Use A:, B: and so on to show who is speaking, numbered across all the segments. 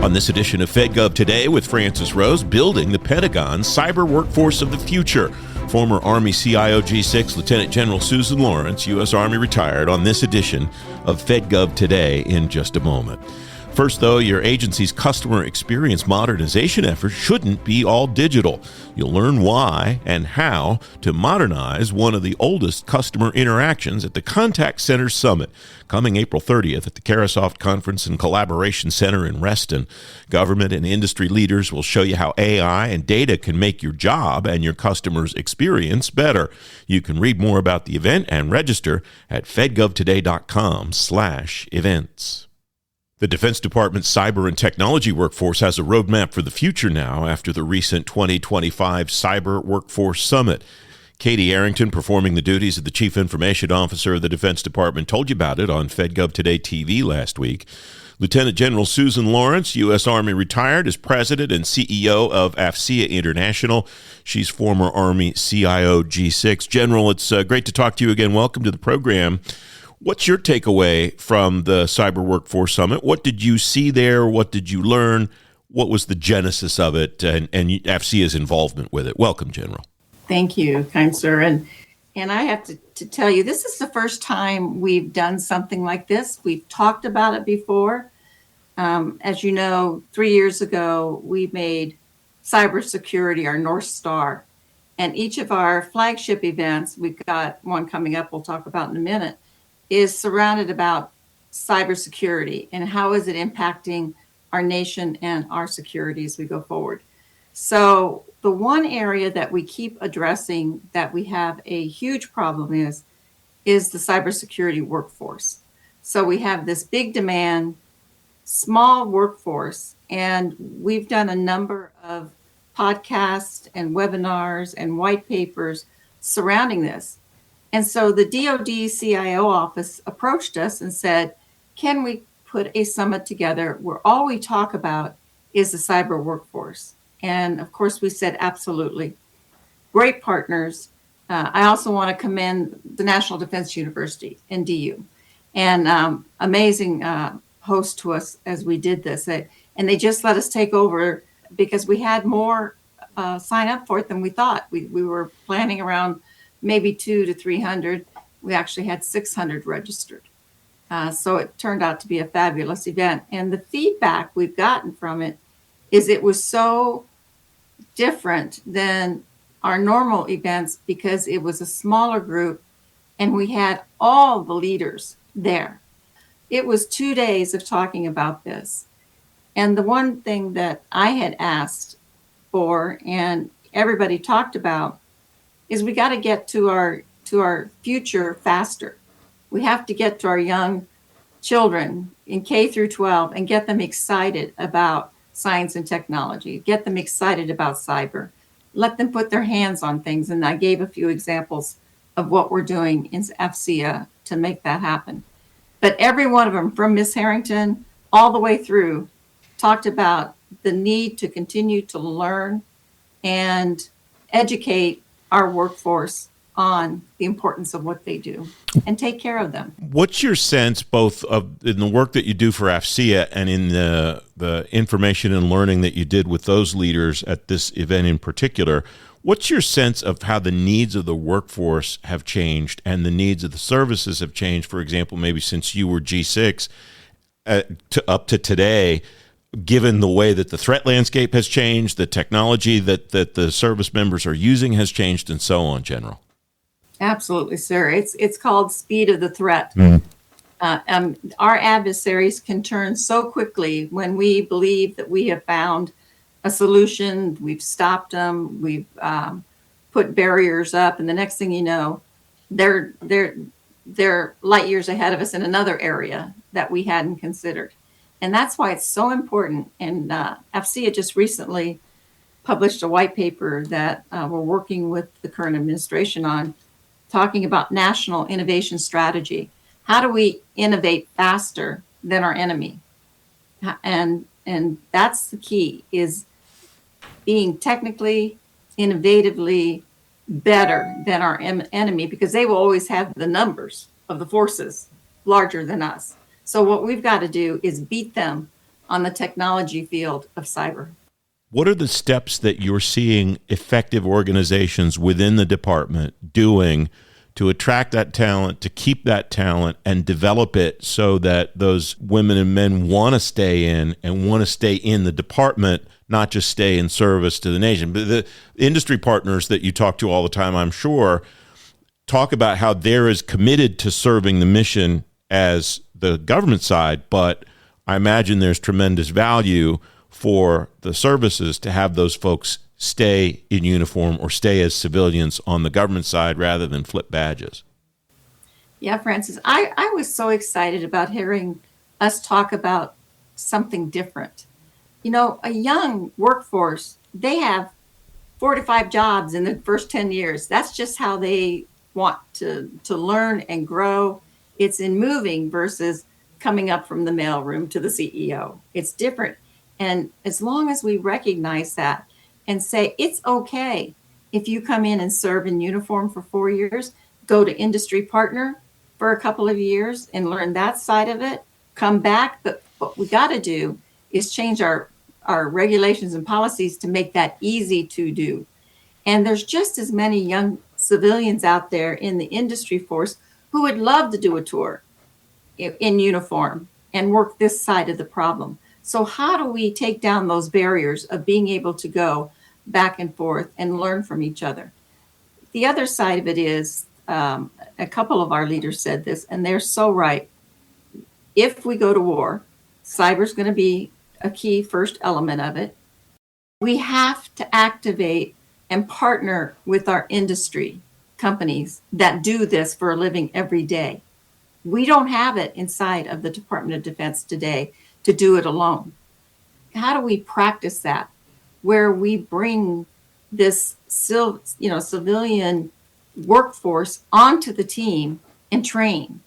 A: On this edition of FedGov Today with Francis Rose, building the Pentagon's cyber workforce of the future. Former Army CIO G6 Lieutenant General Susan Lawrence, U.S. Army retired, on this edition of FedGov Today in just a moment. First, though, your agency's customer experience modernization efforts shouldn't be all digital. You'll learn why and how to modernize one of the oldest customer interactions at the Contact Center Summit, coming April 30th at the Carasoft Conference and Collaboration Center in Reston. Government and industry leaders will show you how AI and data can make your job and your customers' experience better. You can read more about the event and register at fedgovtoday.com/events. The Defense Department's cyber and technology workforce has a roadmap for the future now after the recent 2025 Cyber Workforce Summit. Katie Arrington, performing the duties of the Chief Information Officer of the Defense Department, told you about it on FedGov Today TV last week. Lieutenant General Susan Lawrence, U.S. Army retired, is president and CEO of AFCEA International. She's former Army CIO G6. General, it's great to talk to you again. Welcome to the program. What's your takeaway from the Cyber Workforce Summit? What did you see there? What did you learn? What was the genesis of it and AFCEA's involvement with it? Welcome, General.
B: Thank you, kind sir. And I have to tell you, this is the first time we've done something like this. We've talked about it before. As you know, 3 years ago, we made cybersecurity our North Star. And each of our flagship events, we've got one coming up we'll talk about in a minute, is surrounded about cybersecurity and how is it impacting our nation and our security as we go forward. So the one area that we keep addressing that we have a huge problem is the cybersecurity workforce. So we have this big demand, small workforce, and we've done a number of podcasts and webinars and white papers surrounding this. And so the DoD CIO office approached us and said, can we put a summit together where all we talk about is the cyber workforce? And of course, we said, absolutely. Great partners. I also want to commend the National Defense University, NDU, and amazing host to us as we did this. And they just let us take over because we had more sign up for it than we thought. We were planning around maybe 200 to 300. We actually had 600 registered. So it turned out to be a fabulous event. And the feedback we've gotten from it is it was so different than our normal events because it was a smaller group and we had all the leaders there. It was 2 days of talking about this. And the one thing that I had asked for and everybody talked about is we got to get to our future faster. We have to get to our young children in K through 12 and get them excited about science and technology, get them excited about cyber, let them put their hands on things. And I gave a few examples of what we're doing in AFCEA to make that happen. But every one of them, from Ms. Harrington all the way through, talked about the need to continue to learn and educate our workforce on the importance of what they do and take care of them.
A: What's your sense, both in the work that you do for AFCEA and in the information and learning that you did with those leaders at this event in particular, what's your sense of how the needs of the workforce have changed and the needs of the services have changed, for example, maybe since you were G6 up to today, given the way that the threat landscape has changed, the technology that the service members are using has changed, and so on, General?
B: Absolutely, sir. It's called speed of the threat. Our adversaries can turn so quickly when we believe that we have found a solution, we've stopped them, we've put barriers up, and the next thing you know, they're light years ahead of us in another area that we hadn't considered. And that's why it's so important. And AFCEA just recently published a white paper that we're working with the current administration on, talking about national innovation strategy. How do we innovate faster than our enemy? And that's the key, is being technically, innovatively better than our enemy, because they will always have the numbers of the forces larger than us. So what we've got to do is beat them on the technology field of cyber.
A: What are the steps that you're seeing effective organizations within the department doing to attract that talent, to keep that talent, and develop it so that those women and men want to stay in and want to stay in the department, not just stay in service to the nation? But the industry partners that you talk to all the time, I'm sure, talk about how they're as committed to serving the mission as the government side, but I imagine there's tremendous value for the services to have those folks stay in uniform or stay as civilians on the government side rather than flip badges.
B: Yeah, Francis, I was so excited about hearing us talk about something different. You know, a young workforce, they have 4 to 5 jobs in the first 10 years. That's just how they want to learn and grow. It's in moving versus coming up from the mailroom to the CEO. It's different. And as long as we recognize that and say, it's okay if you come in and serve in uniform for 4 years, go to industry partner for a couple of years and learn that side of it, come back. But what we got to do is change our regulations and policies to make that easy to do. And there's just as many young civilians out there in the industry force who would love to do a tour in uniform and work this side of the problem. So how do we take down those barriers of being able to go back and forth and learn from each other? The other side of it is, a couple of our leaders said this, and they're so right. If we go to war, cyber is going to be a key first element of it. We have to activate and partner with our industry companies that do this for a living every day. We don't have it inside of the Department of Defense today to do it alone. How do we practice that where we bring this civilian workforce onto the team and train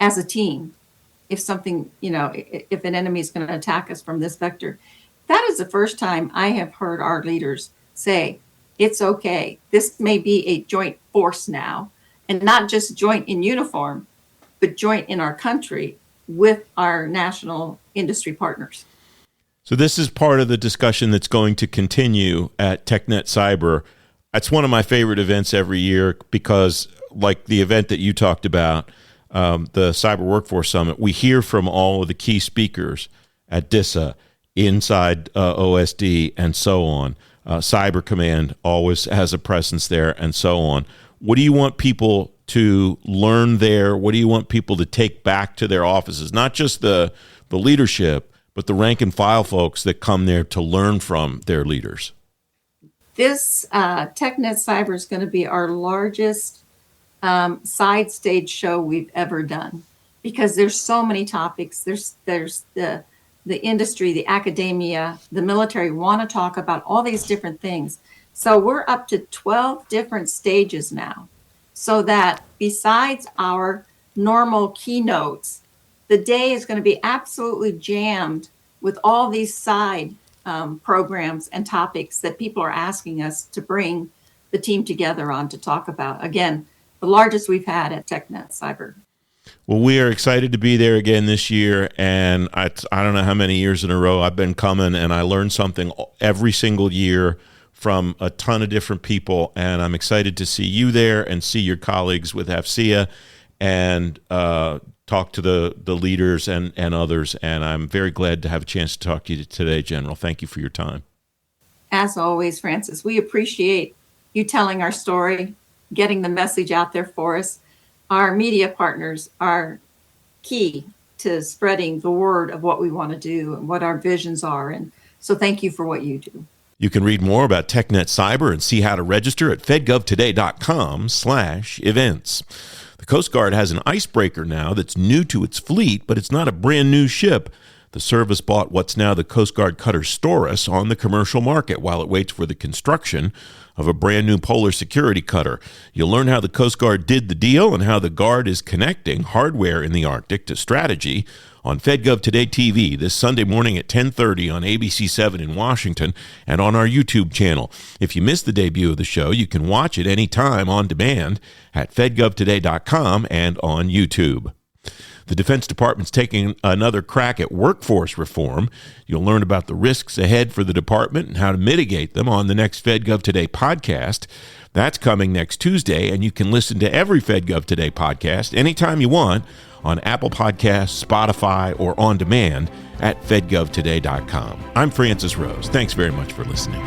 B: as a team if something, if an enemy is going to attack us from this vector? That is the first time I have heard our leaders say, it's okay. This may be a joint force now, and not just joint in uniform, but joint in our country with our national industry partners.
A: So this is part of the discussion that's going to continue at TechNet Cyber. It's one of my favorite events every year because, like the event that you talked about, the Cyber Workforce Summit, we hear from all of the key speakers at DISA, inside OSD, and so on. Cyber Command always has a presence there, and so on. What do you want people to learn there? What do you want people to take back to their offices? Not just the leadership, but the rank and file folks that come there to learn from their leaders.
B: This TechNet Cyber is going to be our largest side stage show we've ever done because there's so many topics. There's the industry, the academia, the military want to talk about all these different things. So we're up to 12 different stages now, so that besides our normal keynotes, the day is going to be absolutely jammed with all these side programs and topics that people are asking us to bring the team together on to talk about. Again, the largest we've had at TechNet Cyber.
A: Well, we are excited to be there again this year, and I don't know how many years in a row I've been coming, and I learn something every single year from a ton of different people, and I'm excited to see you there and see your colleagues with AFCEA and talk to the leaders and others, and I'm very glad to have a chance to talk to you today, General. Thank you for your time.
B: As always, Francis, we appreciate you telling our story, getting the message out there for us. Our media partners are key to spreading the word of what we want to do and what our visions are. And so thank you for what you do.
A: You can read more about TechNet Cyber and see how to register at fedgovtoday.com/events. The Coast Guard has an icebreaker now that's new to its fleet, but it's not a brand new ship. The service bought what's now the Coast Guard cutter Storis on the commercial market while it waits for the construction of a brand new polar security cutter. You'll learn how the Coast Guard did the deal and how the Guard is connecting hardware in the Arctic to strategy on FedGov Today TV this Sunday morning at 10:30 on ABC7 in Washington and on our YouTube channel. If you missed the debut of the show, you can watch it anytime on demand at fedgovtoday.com and on YouTube. The Defense Department's taking another crack at workforce reform. You'll learn about the risks ahead for the department and how to mitigate them on the next FedGov Today podcast. That's coming next Tuesday, and you can listen to every FedGov Today podcast anytime you want on Apple Podcasts, Spotify, or on demand at fedgovtoday.com. I'm Francis Rose. Thanks very much for listening.